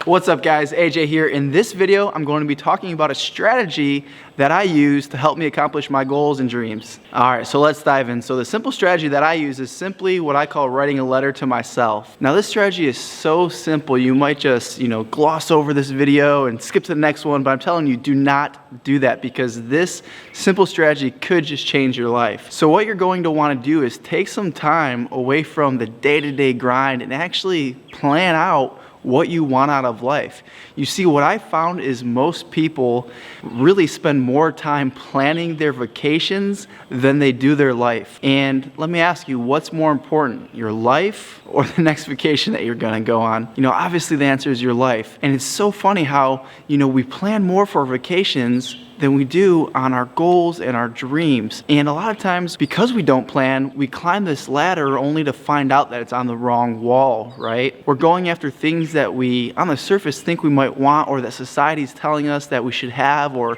What's up guys, AJ here. In this video, I'm going to be talking about a strategy that I use to help me accomplish my goals and dreams. All right, so let's dive in. So the simple strategy that I use is simply what I call writing a letter to myself. Now this strategy is so simple, you might just, gloss over this video and skip to the next one, but I'm telling you, do not do that because this simple strategy could just change your life. So what you're going to want to do is take some time away from the day-to-day grind and actually plan out what you want out of life. You see, what I found is most people really spend more time planning their vacations than they do their life. And let me ask you, what's more important, your life or the next vacation that you're gonna go on? Obviously the answer is your life. And it's so funny how, we plan more for vacations than we do on our goals and our dreams. And a lot of times, because we don't plan, we climb this ladder only to find out that it's on the wrong wall, right? We're going after things that we, on the surface, think we might want or that society's telling us that we should have or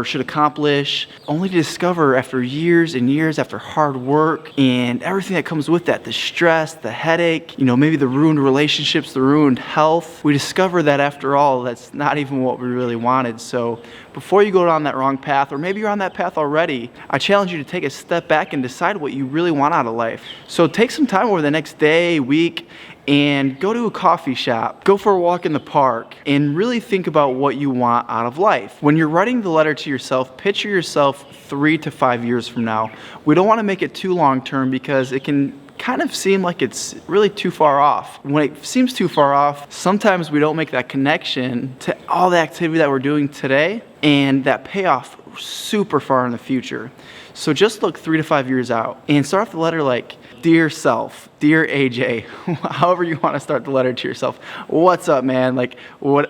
should accomplish, only to discover after years and years after hard work and everything that comes with that, the stress, the headache, maybe the ruined relationships, the ruined health, we discover that after all, that's not even what we really wanted. So before you go down that wrong path, or maybe you're on that path already, I challenge you to take a step back and decide what you really want out of life. So take some time over the next day, week, and go to a coffee shop, go for a walk in the park, and really think about what you want out of life. When you're writing the letter to yourself, picture yourself 3 to 5 years from now. We don't want to make it too long term because it can kind of seem like it's really too far off. When it seems too far off, sometimes we don't make that connection to all the activity that we're doing today and that payoff super far in the future. So just look 3 to 5 years out and start off the letter like, dear self, dear AJ, however you want to start the letter to yourself. What's up, man?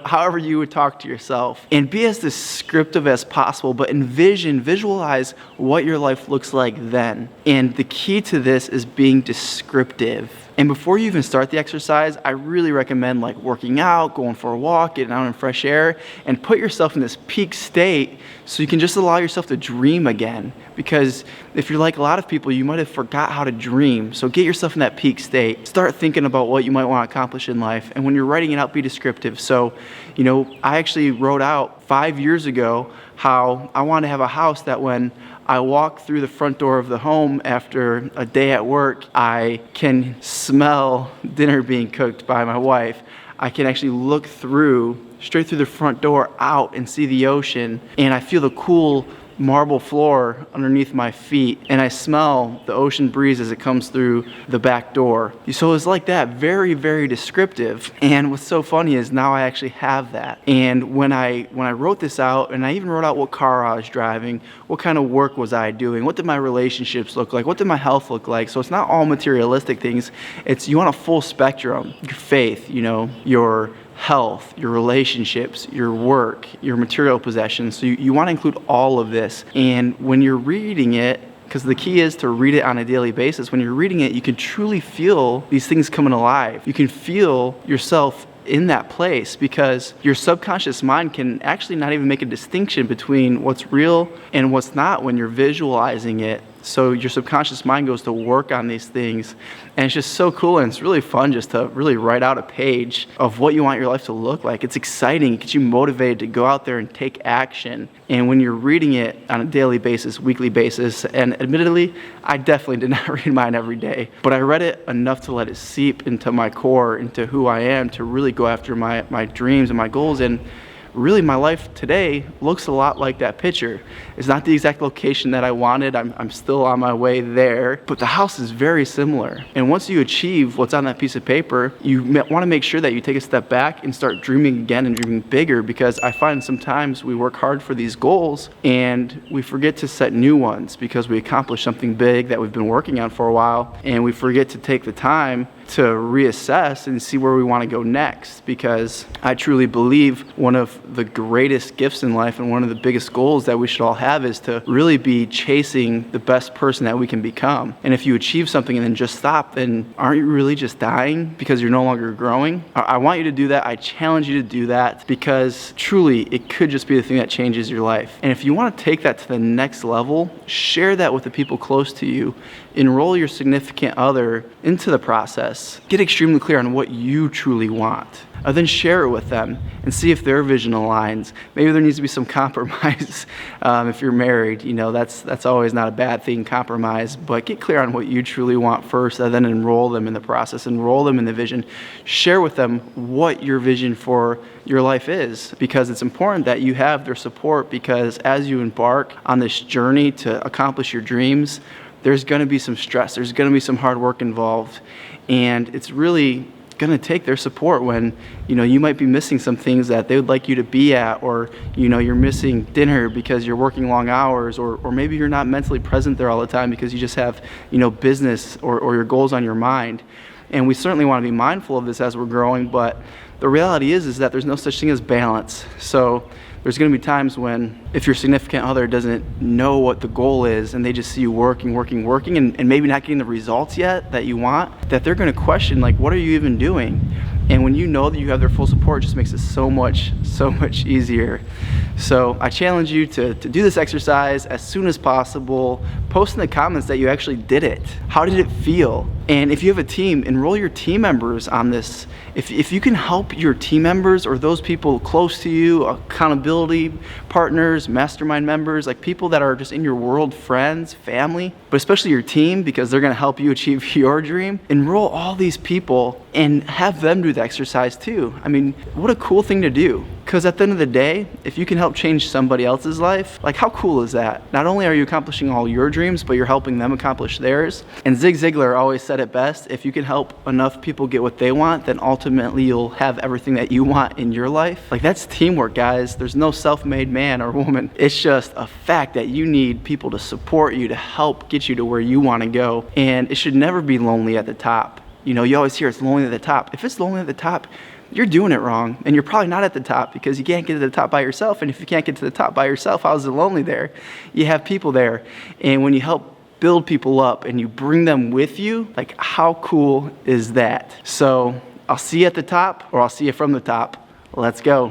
However you would talk to yourself. And be as descriptive as possible, but visualize what your life looks like then. And the key to this is being descriptive. And before you even start the exercise, I really recommend working out, going for a walk, getting out in fresh air, and put yourself in this peak state so you can just allow yourself to dream again. Because if you're like a lot of people, you might have forgot how to dream. So get yourself in that peak state. Start thinking about what you might want to accomplish in life. And when you're writing it out, be descriptive. So, I actually wrote out 5 years ago how I want to have a house that when I walk through the front door of the home after a day at work, I can smell dinner being cooked by my wife. I can actually look straight through the front door out and see the ocean, and I feel the cool marble floor underneath my feet, and I smell the ocean breeze as it comes through the back door. So it's like that, very, very descriptive. And what's so funny is now I actually have that. And when I wrote this out, and I even wrote out what car I was driving, what kind of work was I doing, what did my relationships look like, what did my health look like. So it's not all materialistic things. It's you want a full spectrum. Your faith, your health, your relationships, your work, your material possessions. So you want to include all of this. And when you're reading it, because the key is to read it on a daily basis, when you're reading it, you can truly feel these things coming alive. You can feel yourself in that place because your subconscious mind can actually not even make a distinction between what's real and what's not when you're visualizing it. So your subconscious mind goes to work on these things, and it's just so cool, and it's really fun just to really write out a page of what you want your life to look like. It's exciting, it gets you motivated to go out there and take action. And when you're reading it on a daily basis, weekly basis, and admittedly, I definitely did not read mine every day, but I read it enough to let it seep into my core, into who I am, to really go after my dreams and my goals. And really my life today looks a lot like that picture. It's not the exact location that I wanted. I'm still on my way there, but the house is very similar. And once you achieve what's on that piece of paper, you want to make sure that you take a step back and start dreaming again and dreaming bigger, because I find sometimes we work hard for these goals and we forget to set new ones because we accomplished something big that we've been working on for a while, and we forget to take the time to reassess and see where we want to go next. Because I truly believe one of the greatest gifts in life and one of the biggest goals that we should all have is to really be chasing the best person that we can become. And if you achieve something and then just stop, then aren't you really just dying because you're no longer growing? I want you to do that. I challenge you to do that, because truly it could just be the thing that changes your life. And if you want to take that to the next level, share that with the people close to you. Enroll your significant other into the process. process. Get extremely clear on what you truly want. Then share it with them and see if their vision aligns. Maybe there needs to be some compromise. If you're married, that's always not a bad thing, compromise, but get clear on what you truly want first, and then enroll them in the process, enroll them in the vision. Share with them what your vision for your life is, because it's important that you have their support, because as you embark on this journey to accomplish your dreams, there's going to be some stress, there's going to be some hard work involved, and it's really going to take their support when you might be missing some things that they would like you to be at, or you're missing dinner because you're working long hours, or maybe you're not mentally present there all the time because you just have business or your goals on your mind. And we certainly want to be mindful of this as we're growing, but the reality is that there's no such thing as balance. So there's going to be times when, if your significant other doesn't know what the goal is and they just see you working, and maybe not getting the results yet that you want, that they're going to question, like, what are you even doing? And when you know that you have their full support, it just makes it so much easier. So I challenge you to do this exercise as soon as possible. Post in the comments that you actually did it. How did it feel? And if you have a team, enroll your team members on this. If you can help your team members or those people close to you, accountability partners, mastermind members, like people that are just in your world, friends, family, but especially your team, because they're going to help you achieve your dream, enroll all these people and have them do the exercise too. I mean, what a cool thing to do. Because at the end of the day, if you can help change somebody else's life, like, how cool is that? Not only are you accomplishing all your dreams, but you're helping them accomplish theirs. And Zig Ziglar always said it best: if you can help enough people get what they want, then ultimately you'll have everything that you want in your life. Like, that's teamwork, guys. There's no self-made man or woman. It's just a fact that you need people to support you, to help get you to where you want to go. And it should never be lonely at the top. You always hear it's lonely at the top. If it's lonely at the top, you're doing it wrong, and you're probably not at the top, because you can't get to the top by yourself. And if you can't get to the top by yourself, how is it lonely there? You have people there. And when you help build people up and you bring them with you, like, how cool is that? So I'll see you at the top, or I'll see you from the top. Let's go.